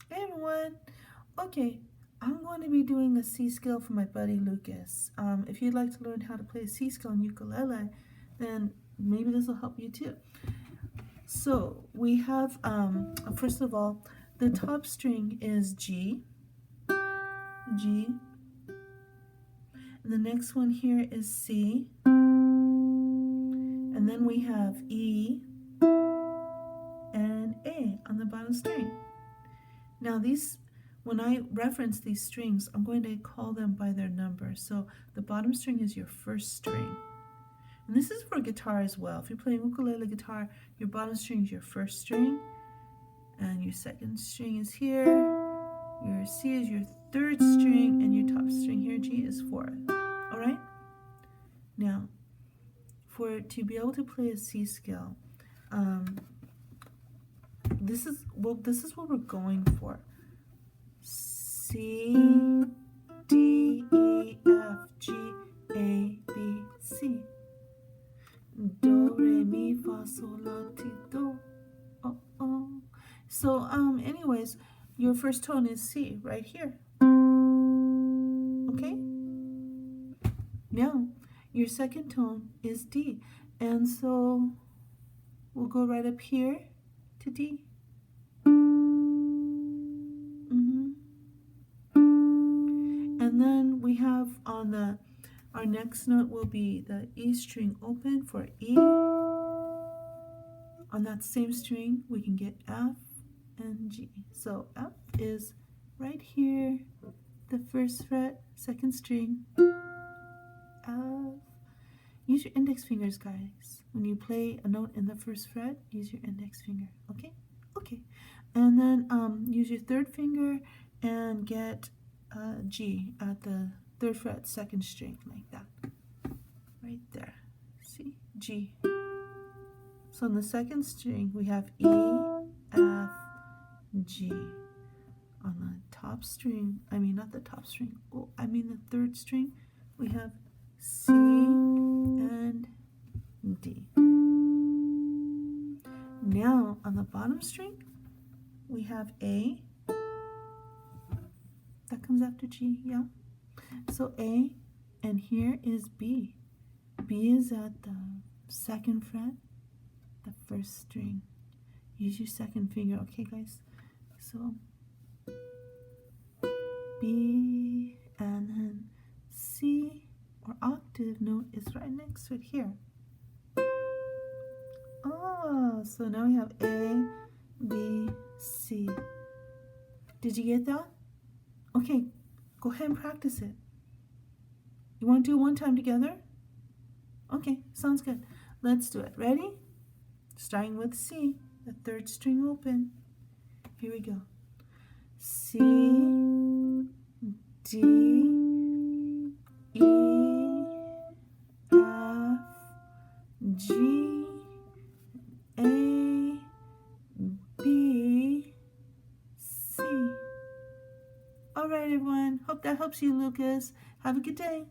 Hey everyone. Okay, I'm going to be doing a C scale for my buddy Lucas. If you'd like to learn how to play a C scale on ukulele, then maybe this will help you too. So we have, first of all, the top string is G, G, and the next one here is C, and then we have E and A on the bottom string. Now when I reference these strings, I'm going to call them by their number. So the bottom string is your first string. And this is for guitar as well. If you're playing ukulele guitar, your bottom string is your first string, and your second string is here, your C is your third string, and your top string here, G, is fourth. All right? Now, to be able to play a C scale, this is what we're going for. C, D, E, F, G, A, B, C. Do, re, mi, fa, sol, la, ti, do. Oh, oh. So, anyways, your first tone is C right here. Okay? Now, your second tone is D. And so, we'll go right up here to D. And then we have on our next note will be the E string open for E. On that same string, we can get F and G. So F is right here, the first fret, second string, F. Use your index fingers, guys. When you play a note in the first fret, use your index finger, okay? Okay. And then use your third finger and get G at the third fret, second string, like that. Right there. See? G. So on the second string, we have E, F, G. On the top string, not the top string, the third string, we have C and D. Now, on the bottom string, we have A. That comes after G, yeah? So A, and here is B. B is at the second fret, the first string. Use your second finger, okay, guys? So B, and then C, or octave note, is right next to it here. Oh, so now we have A, B, C. Did you get that? Okay, go ahead and practice it. You want to do it one time together? Okay, sounds good. Let's do it. Ready? Starting with C, the third string open. Here we go. C, D, E, F, G, A, B, C. All right, everyone. Hope that helps you, Lucas. Have a good day.